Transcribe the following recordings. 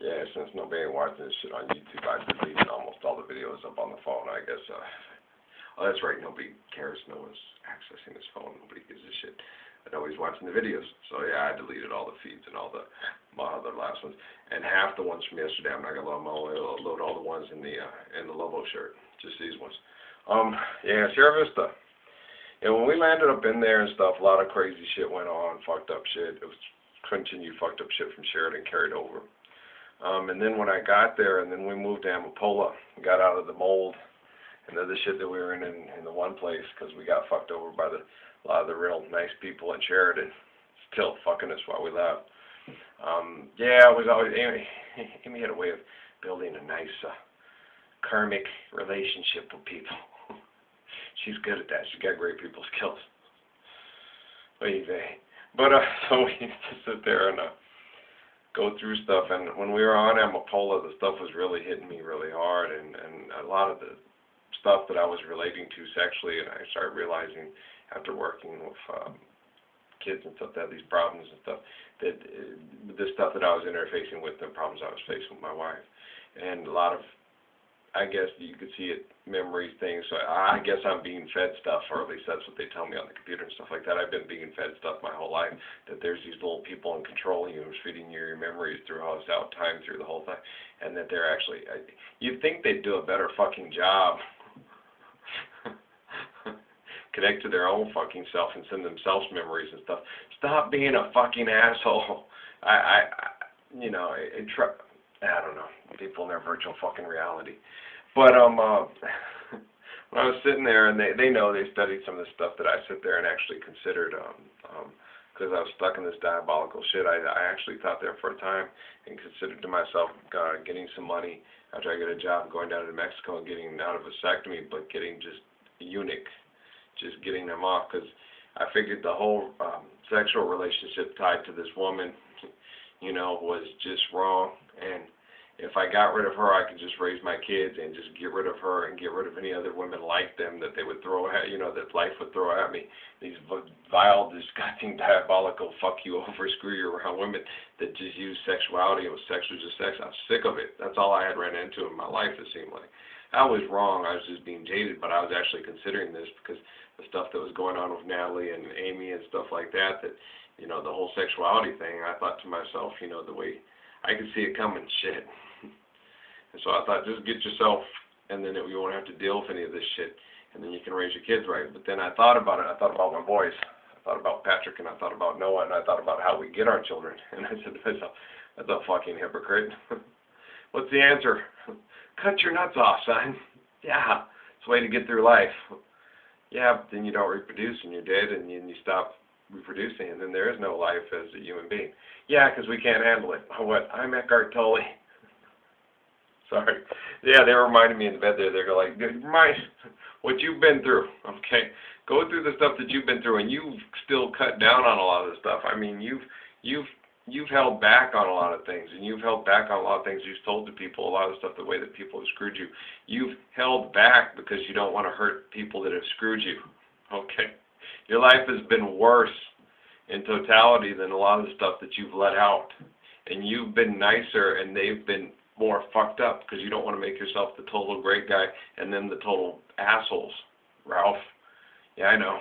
Yeah, since nobody ain't watching this shit on YouTube, I deleted almost all the videos up on the phone, I guess. Oh, that's right, nobody cares. No one's accessing this phone. Nobody gives a shit. Nobody's watching the videos. So, yeah, I deleted all the feeds and all the other last ones. And half the ones from yesterday, I'm not going to load all the ones in the Lobo shirt. Just these ones. Yeah, Sierra Vista. And when we landed up in there and stuff, a lot of crazy shit went on, fucked up shit. It was continued fucked up shit from Sheridan carried over. And then when I got there, and then we moved to Amapola, got out of the mold, and then the shit that we were in the one place, because we got fucked over by a lot of the real nice people in Sheridan, still fucking us while we left. Yeah, it was always, Amy had a way of building a nice karmic relationship with people. She's good at that. She's got great people skills. What do you think? But, so we used to sit there and go through stuff, and when we were on Amapola, the stuff was really hitting me really hard, and a lot of the stuff that I was relating to sexually, and I started realizing after working with kids and stuff that had these problems and stuff, that the stuff that I was interfacing with, the problems I was facing with my wife, and a lot of, I guess you could see it, memories, things. So I guess I'm being fed stuff, or at least that's what they tell me on the computer and stuff like that. I've been being fed stuff my whole life, that there's these little people in control of you, feeding you your memories throughout time through the whole time, and that they're actually, you'd think they'd do a better fucking job connect to their own fucking self and send themselves memories and stuff. Stop being a fucking asshole. You know, I don't know, people in their virtual fucking reality. But when I was sitting there, and they know, they studied some of the stuff that I sit there and actually considered, because I was stuck in this diabolical shit. I actually thought there for a time and considered to myself getting some money after I get a job, going down to Mexico and getting out of a vasectomy, but getting just eunuch, just getting them off, because I figured the whole sexual relationship tied to this woman, you know, was just wrong. And if I got rid of her, I could just raise my kids and just get rid of her and get rid of any other women like them that they would throw at, you know, that life would throw at me. These vile, disgusting, diabolical, fuck you over, screw you around women that just use sexuality. It was sexual, just sex. I was sick of it. That's all I had ran into in my life, it seemed like. I was wrong. I was just being jaded, but I was actually considering this because the stuff that was going on with Natalie and Amy and stuff like that, you know, the whole sexuality thing, I thought to myself, you know, the way I could see it coming, shit. And so I thought, just get yourself, and then you won't have to deal with any of this shit, and then you can raise your kids right. But then I thought about it. I thought about my boys. I thought about Patrick, and I thought about Noah, and I thought about how we get our children. And I said to myself, that's a fucking hypocrite. What's the answer? Cut your nuts off, son. Yeah, it's a way to get through life. Yeah, but then you don't reproduce, and you're dead, and you stop reproducing, and then there is no life as a human being. Yeah, because we can't handle it. What? I'm Eckhart Tolle. Sorry. Yeah, they reminded me in the bed there. They're like, remind what you've been through. Okay, go through the stuff that you've been through, and you've still cut down on a lot of the stuff. I mean, you've held back on a lot of things, and you've held back on a lot of things you've told to people, a lot of stuff, the way that people have screwed you. You've held back because you don't want to hurt people that have screwed you. Okay, your life has been worse in totality than a lot of the stuff that you've let out, and you've been nicer, and they've been more fucked up because you don't want to make yourself the total great guy and then the total assholes, Ralph. Yeah, I know.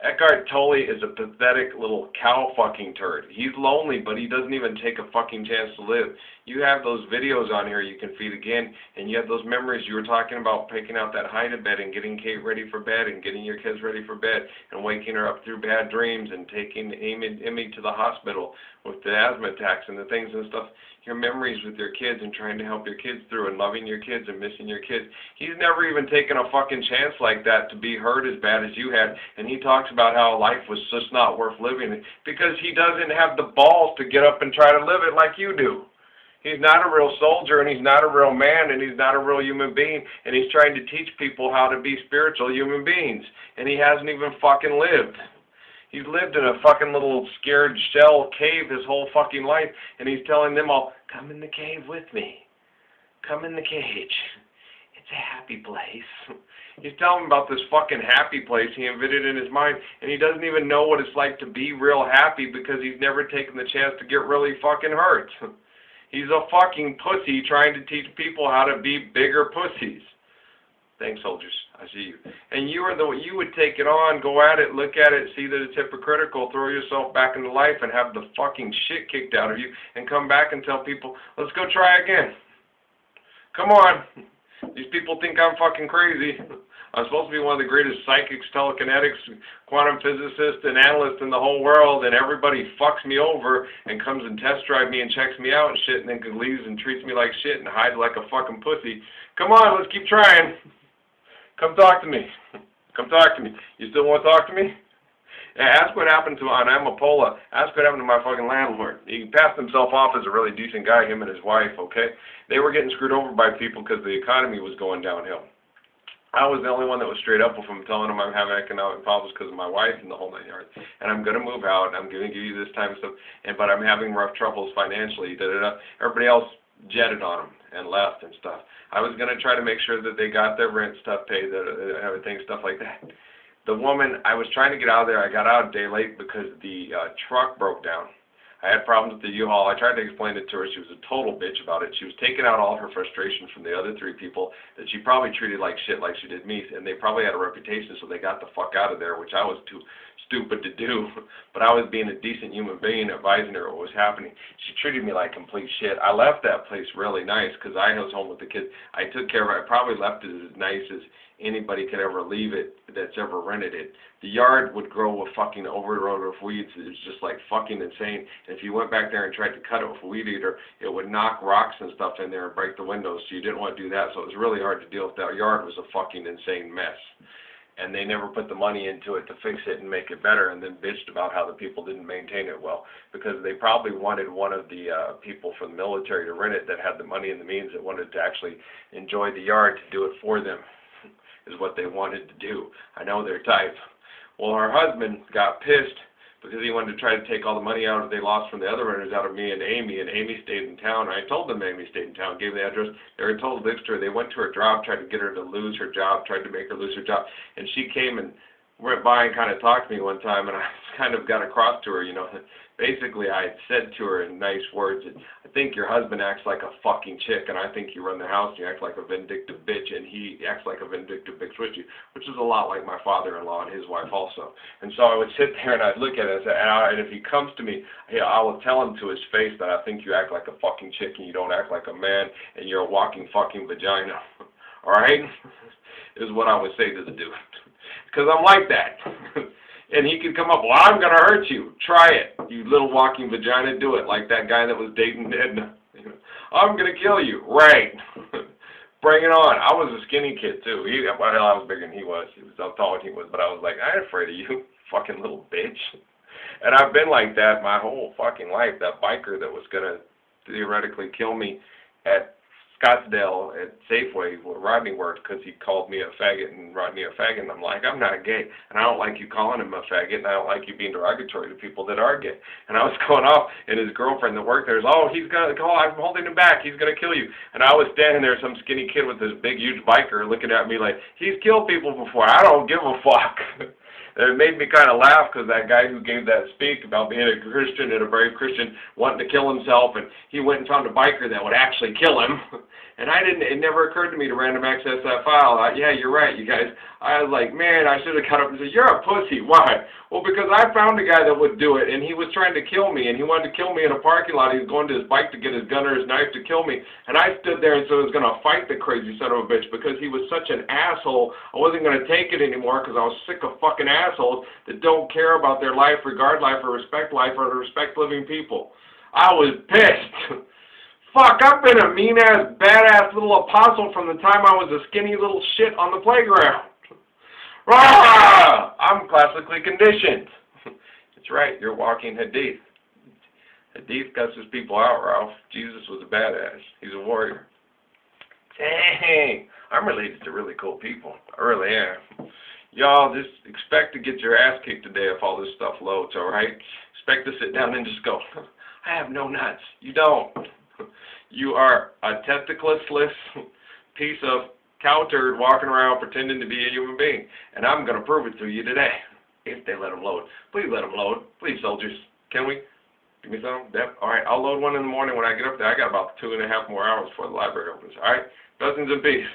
Eckhart Tolle is a pathetic little cow fucking turd. He's lonely, but he doesn't even take a fucking chance to live. You have those videos on here you can feed again, and you have those memories you were talking about, picking out that hide bed and getting Kate ready for bed and getting your kids ready for bed and waking her up through bad dreams and taking Amy to the hospital with the asthma attacks and the things and stuff. Your memories with your kids and trying to help your kids through and loving your kids and missing your kids. He's never even taken a fucking chance like that to be hurt as bad as you had, and he talks about how life was just not worth living because he doesn't have the balls to get up and try to live it like you do. He's not a real soldier, and he's not a real man, and he's not a real human being, and he's trying to teach people how to be spiritual human beings, and he hasn't even fucking lived. He's lived in a fucking little scared shell cave his whole fucking life, and he's telling them all, come in the cave with me. Come in the cage. It's a happy place. He's telling them about this fucking happy place he invented in his mind, and he doesn't even know what it's like to be real happy because he's never taken the chance to get really fucking hurt. He's a fucking pussy trying to teach people how to be bigger pussies. Thanks, soldiers. I see you. And you would take it on, go at it, look at it, see that it's hypocritical, throw yourself back into life and have the fucking shit kicked out of you and come back and tell people, let's go try again. Come on. These people think I'm fucking crazy. I'm supposed to be one of the greatest psychics, telekinetics, quantum physicists, and analysts in the whole world, and everybody fucks me over and comes and test drives me and checks me out and shit, and then leaves and treats me like shit and hides like a fucking pussy. Come on, let's keep trying. Come talk to me. Come talk to me. You still want to talk to me? Yeah, ask what happened to on Amapola. Ask what happened to my fucking landlord. He passed himself off as a really decent guy, him and his wife, okay? They were getting screwed over by people because the economy was going downhill. I was the only one that was straight up with him, telling him I'm having economic problems because of my wife and the whole 9 yards. And I'm going to move out, and I'm going to give you this time and stuff, but I'm having rough troubles financially. Everybody else jetted on him and left and stuff. I was going to try to make sure that they got their rent stuff paid, everything, stuff like that. The woman, I was trying to get out of there. I got out a day late because the truck broke down. I had problems with the U-Haul. I tried to explain it to her. She was a total bitch about it. She was taking out all her frustration from the other 3 people that she probably treated like shit like she did me, and they probably had a reputation, so they got the fuck out of there, which I was too stupid to do. But I was being a decent human being, advising her what was happening. She treated me like complete shit. I left that place really nice because I was home with the kids. I took care of it. I probably left it as nice as anybody could ever leave it that's ever rented it. The yard would grow with fucking overgrowth of weeds. It was just like fucking insane. And if you went back there and tried to cut it with a weed eater, it would knock rocks and stuff in there and break the windows. So you didn't want to do that. So it was really hard to deal with. That yard was a fucking insane mess. And they never put the money into it to fix it and make it better, and then bitched about how the people didn't maintain it well, because they probably wanted one of the people from the military to rent it that had the money and the means, that wanted to actually enjoy the yard to do it for them, is what they wanted to do. I know their type. Well, her husband got pissed because he wanted to try to take all the money out that they lost from the other renters out of me and Amy stayed in town. I told them Amy stayed in town, gave the address. They were told to her. They went to her job, tried to get her to lose her job, tried to make her lose her job, and she came and went by and kind of talked to me one time, and I kind of got across to her, you know. Basically, I had said to her in nice words, I think your husband acts like a fucking chick, and I think you run the house, and you act like a vindictive bitch, and he acts like a vindictive bitch with you, which is a lot like my father-in-law and his wife also. And so I would sit there and I'd look at it, and if he comes to me, I will tell him to his face that I think you act like a fucking chick, and you don't act like a man, and you're a walking fucking vagina. All right? Is what I would say to the dude. Because I'm like that. And he could come up, well, I'm going to hurt you. Try it, you little walking vagina. Do it, like that guy that was dating Edna. I'm going to kill you. Right. Bring it on. I was a skinny kid, too. Well, hell, I was bigger than he was. He was taller than he was. But I was like, I ain't afraid of you, fucking little bitch. And I've been like that my whole fucking life. That biker that was going to theoretically kill me at Scottsdale at Safeway where Rodney worked, because he called me a faggot and Rodney a faggot, and I'm like, I'm not gay, and I don't like you calling him a faggot, and I don't like you being derogatory to people that are gay. And I was going off, and his girlfriend that worked there is, oh, he's gonna call, I'm holding him back, he's gonna kill you. And I was standing there, some skinny kid with this big huge biker looking at me like, he's killed people before, I don't give a fuck. It made me kind of laugh, because that guy who gave that speak about being a Christian and a brave Christian wanting to kill himself, and he went and found a biker that would actually kill him. And it never occurred to me to random access that file. Yeah, you're right, you guys. I was like, man, I should have cut up and said, you're a pussy. Why? Well, because I found a guy that would do it, and he was trying to kill me, and he wanted to kill me in a parking lot. He was going to his bike to get his gun or his knife to kill me, and I stood there and said I was going to fight the crazy son of a bitch, because he was such an asshole. I wasn't going to take it anymore, because I was sick of fucking assholes that don't care about their life, regard life, or respect living people. I was pissed. Fuck, I've been a mean-ass, badass little apostle from the time I was a skinny little shit on the playground. Rah! I'm classically conditioned. That's right, you're walking Hadith. Hadith cusses people out, Ralph. Jesus was a badass. He's a warrior. Dang, I'm related to really cool people. I really am. Y'all, just expect to get your ass kicked today if all this stuff loads, alright? Expect to sit down and just go, I have no nuts. You don't. You are a testicleless piece of cow turd walking around pretending to be a human being. And I'm going to prove it to you today. If they let them load. Please let them load. Please, soldiers. Can we? Give me some? Yep. All right, I'll load one in the morning when I get up there. I got about 2.5 more hours before the library opens. All right? Blessings and peace.